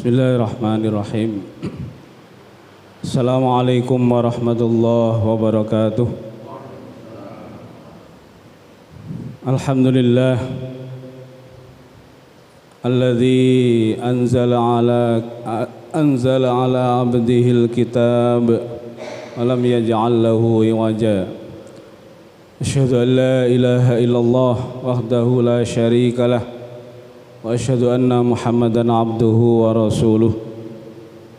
Bismillahirrahmanirrahim. Assalamualaikum warahmatullahi wabarakatuh. Alhamdulillah alladzi anzala ala abdihil kitab wa lam yaj'al lahu iwaja. Asyhadu an la ilaha illallah wahdahu la syarika lah wa asyhadu anna Muhammadan abduhu wa rasuluh.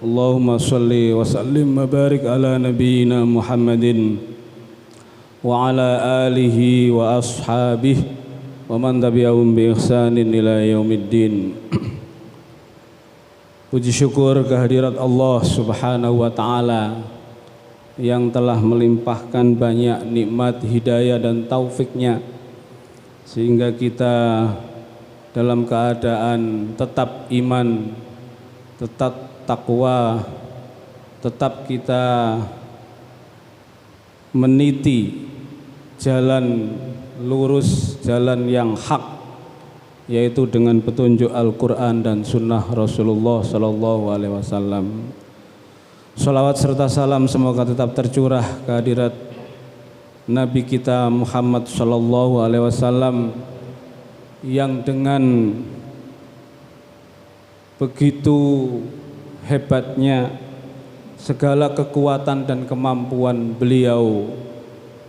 Allahumma salli wa sallim wa barik ala nabiyyina Muhammadin wa ala alihi wa ashabihi wa man tabi'ahum bi ihsanin ila yaumiddin. Puji syukur kehadirat Allah Subhanahu wa taala yang telah melimpahkan banyak nikmat hidayah dan taufiknya sehingga kita dalam keadaan tetap iman, tetap takwa, tetap kita meniti jalan lurus, jalan yang hak, yaitu dengan petunjuk Al-Quran dan Sunnah Rasulullah Sallallahu Alaihi Wasallam. Salawat serta salam semoga tetap tercurah kehadirat Nabi kita Muhammad Sallallahu Alaihi Wasallam yang dengan begitu hebatnya segala kekuatan dan kemampuan beliau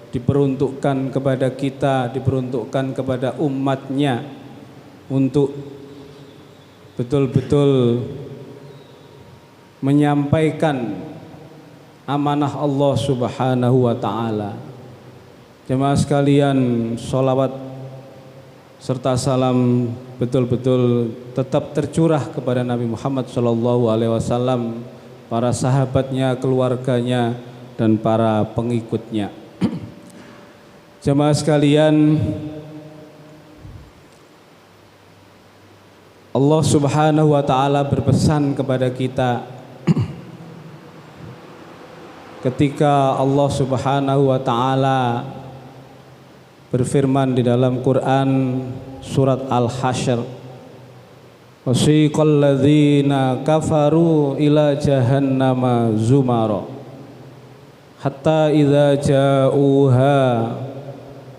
diperuntukkan kepada kita, diperuntukkan kepada umatnya untuk betul-betul menyampaikan amanah Allah Subhanahu wa ta'ala. Jemaah sekalian, sholawat serta salam betul-betul tetap tercurah kepada Nabi Muhammad Sallallahu Alaihi Wasallam, para sahabatnya, keluarganya, dan para pengikutnya. Jemaah sekalian, Allah Subhanahu wa ta'ala berpesan kepada kita ketika Allah Subhanahu wa ta'ala berfirman di dalam Quran surat Al-Hasyr, wasiqal ladzina kafaru ila jahannama zumara hatta idza ja'uha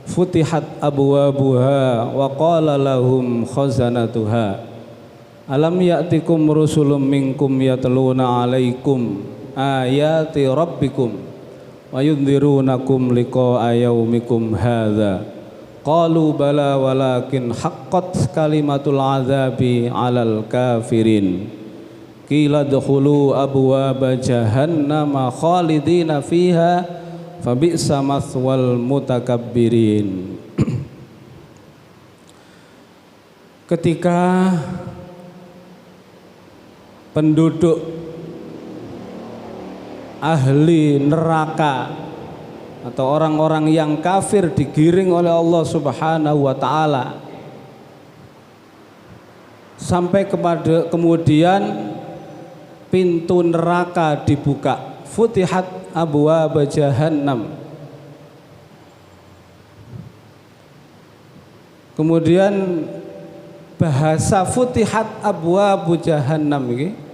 futihat abwabuha wa qala lahum khazanatuha alam ya'tikum rusulun minkum yatluna 'alaikum ayati rabbikum wa yundhirunakum liqa'a yaumikum hadza qalu bala walakin haqqat kalimatul azabi 'alal kafirin qila dkhulu abwaaba jahannama khalidina fiha fabi'sa mathwal mutakabbirin. Ketika penduduk ahli neraka atau orang-orang yang kafir digiring oleh Allah Subhanahu wa ta'ala sampai kepada kemudian pintu neraka dibuka, futihat abwaaba jahannam. Kemudian bahasa futihat abwaabu jahannam ini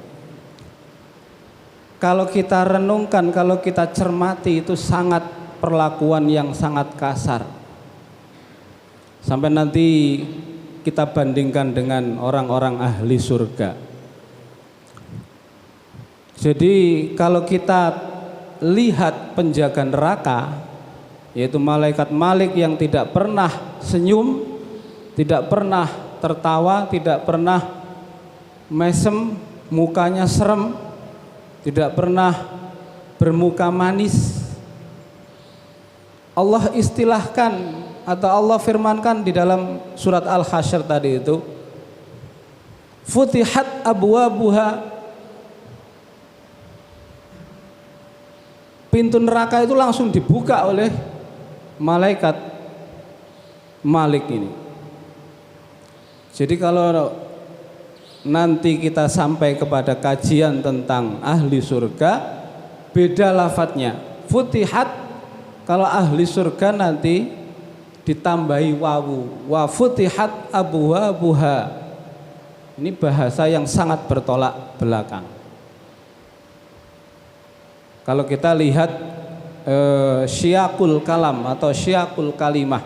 kalau kita renungkan, kalau kita cermati, itu sangat perlakuan yang sangat kasar. Sampai nanti kita bandingkan dengan orang-orang ahli surga. Jadi kalau kita lihat penjaga neraka, yaitu malaikat Malik yang tidak pernah senyum, tidak pernah tertawa, tidak pernah mesem, mukanya serem, tidak pernah bermuka manis. Allah istilahkan atau Allah firmankan di dalam surat Al-Hasyr tadi itu, futihat abwabuha, pintu neraka itu langsung dibuka oleh malaikat Malik ini. Jadi kalau nanti kita sampai kepada kajian tentang ahli surga, beda lafadznya. Futihat, kalau ahli surga nanti ditambahi wawu, wa futihat abwabuha. Ini bahasa yang sangat bertolak belakang. Kalau kita lihat syiyakul kalam atau syiyakul kalimah,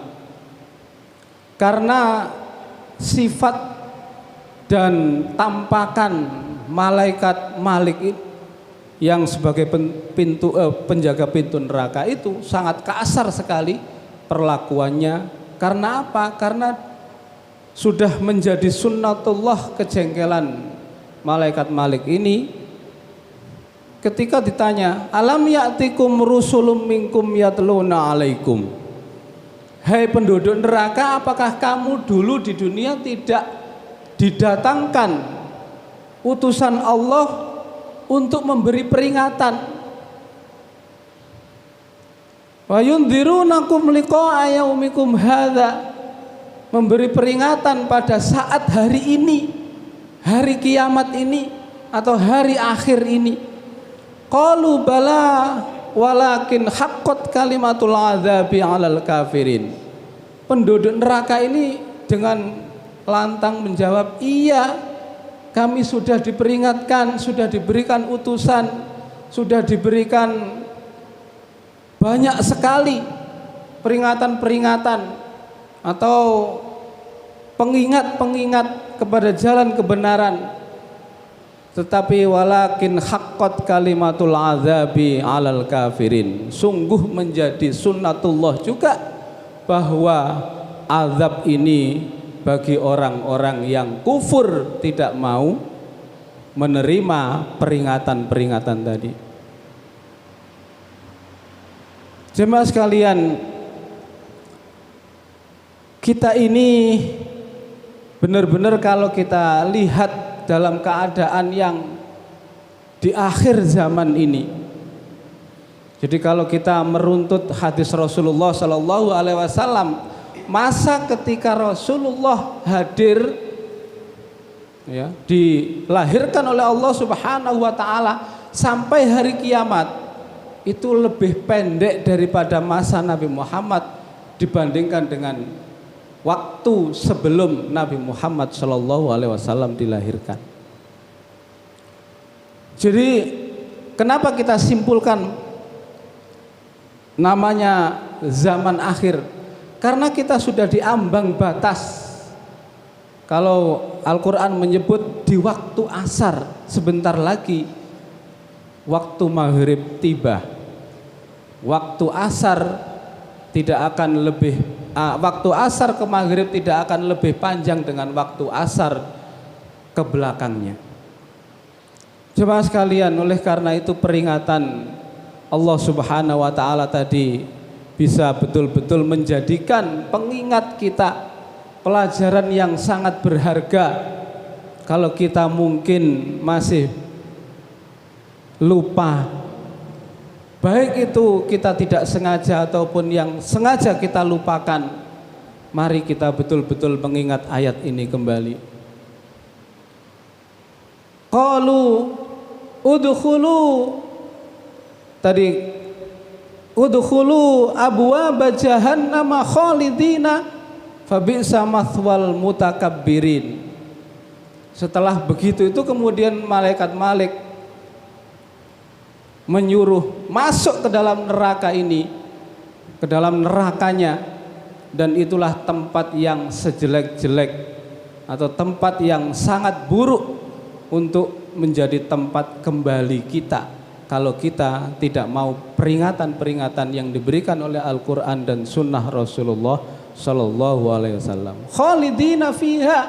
karena sifat dan tampakan malaikat Malik yang sebagai penjaga pintu neraka itu sangat kasar sekali perlakuannya. Karena apa? Karena sudah menjadi sunnatullah kejengkelan malaikat Malik ini. Ketika ditanya, alam ya'tikum rusulun minkum yatluna alaikum, hai penduduk neraka, apakah kamu dulu di dunia tidak didatangkan utusan Allah untuk memberi peringatan? Wa yundhirunakum liqa'a yaumikum hadza, memberi peringatan pada saat hari ini, hari kiamat ini atau hari akhir ini. Qalu bala walakin haqqat kalimatul adzabi 'alal kafirin. Penduduk neraka ini dengan lantang menjawab, iya, kami sudah diperingatkan, sudah diberikan utusan, sudah diberikan banyak sekali peringatan-peringatan atau pengingat-pengingat kepada jalan kebenaran. Tetapi walakin haqqat kalimatul azabi 'alal kafirin, sungguh menjadi sunnatullah juga bahwa azab ini bagi orang-orang yang kufur, tidak mau menerima peringatan-peringatan tadi. Jemaah sekalian, kita ini benar-benar kalau kita lihat dalam keadaan yang di akhir zaman ini. Jadi kalau kita meruntut hadis Rasulullah Sallallahu Alaihi Wasallam, masa ketika Rasulullah hadir, ya, dilahirkan oleh Allah Subhanahu Wa Taala sampai hari kiamat, itu lebih pendek daripada masa Nabi Muhammad dibandingkan dengan waktu sebelum Nabi Muhammad Shallallahu Alaihi Wasallam dilahirkan. Jadi kenapa kita simpulkan namanya zaman akhir? Karena kita sudah diambang batas. Kalau Al-Quran menyebut di waktu asar, sebentar lagi waktu maghrib tiba. Waktu asar tidak akan lebih waktu asar ke maghrib tidak akan lebih panjang dengan waktu asar ke belakangnya. Jemaah sekalian, oleh karena itu peringatan Allah Subhanahu Wa Taala tadi bisa betul-betul menjadikan pengingat kita, pelajaran yang sangat berharga. Kalau kita mungkin masih lupa, baik itu kita tidak sengaja ataupun yang sengaja kita lupakan, mari kita betul-betul mengingat ayat ini kembali. Qalu udkhulu, tadi udkhulu abwaaba jahannam khalidina fabi'sa mathwal mutakabbirin. Setelah begitu itu kemudian malaikat Malik menyuruh masuk ke dalam neraka ini, ke dalam nerakanya, dan itulah tempat yang sejelek-jelek atau tempat yang sangat buruk untuk menjadi tempat kembali kita kalau kita tidak mau peringatan-peringatan yang diberikan oleh Al-Quran dan Sunnah Rasulullah Sallallahu Alaihi Wasallam. Khalidina fiha,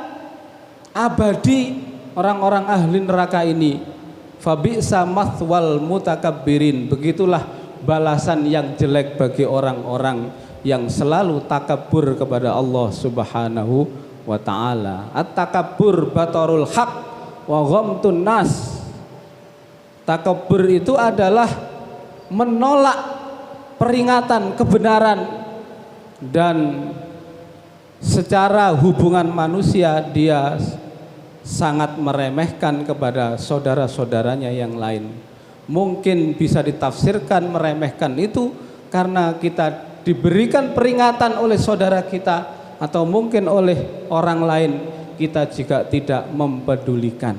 abadi orang-orang ahli neraka ini. Fabi'sa mathwal mutakabbirin, begitulah balasan yang jelek bagi orang-orang yang selalu takabur kepada Allah Subhanahu wa Ta'ala. At-takabbur batarul haq wa ghamtun nas. Takabur itu adalah menolak peringatan kebenaran, dan secara hubungan manusia dia sangat meremehkan kepada saudara-saudaranya yang lain. Mungkin bisa ditafsirkan meremehkan itu karena kita diberikan peringatan oleh saudara kita atau mungkin oleh orang lain kita jika tidak mempedulikan.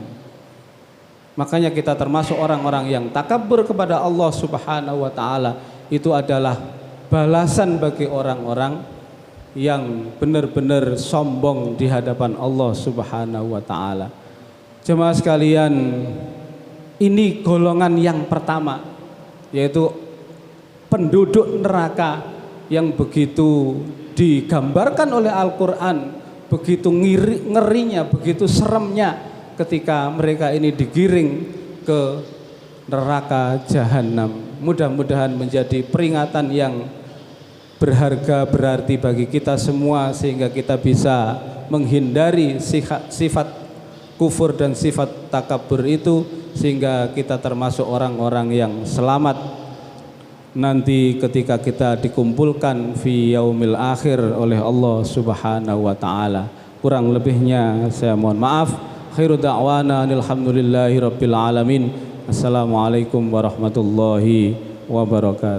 Makanya kita termasuk orang-orang yang takabur kepada Allah Subhanahu wa taala. Itu adalah balasan bagi orang-orang yang benar-benar sombong di hadapan Allah Subhanahu wa taala. Jemaah sekalian, ini golongan yang pertama, yaitu penduduk neraka yang begitu digambarkan oleh Al-Quran, begitu ngerinya, begitu seremnya ketika mereka ini digiring ke neraka jahanam. Mudah-mudahan menjadi peringatan yang berharga berarti bagi kita semua, sehingga kita bisa menghindari sifat kufur dan sifat takabur itu, sehingga kita termasuk orang-orang yang selamat nanti ketika kita dikumpulkan fi yaumil akhir oleh Allah Subhanahu wa taala. Kurang lebihnya saya mohon maaf. Khairu da'wana alhamdulillahi rabbil alamin. Assalamualaikum warahmatullahi wabarakatuh.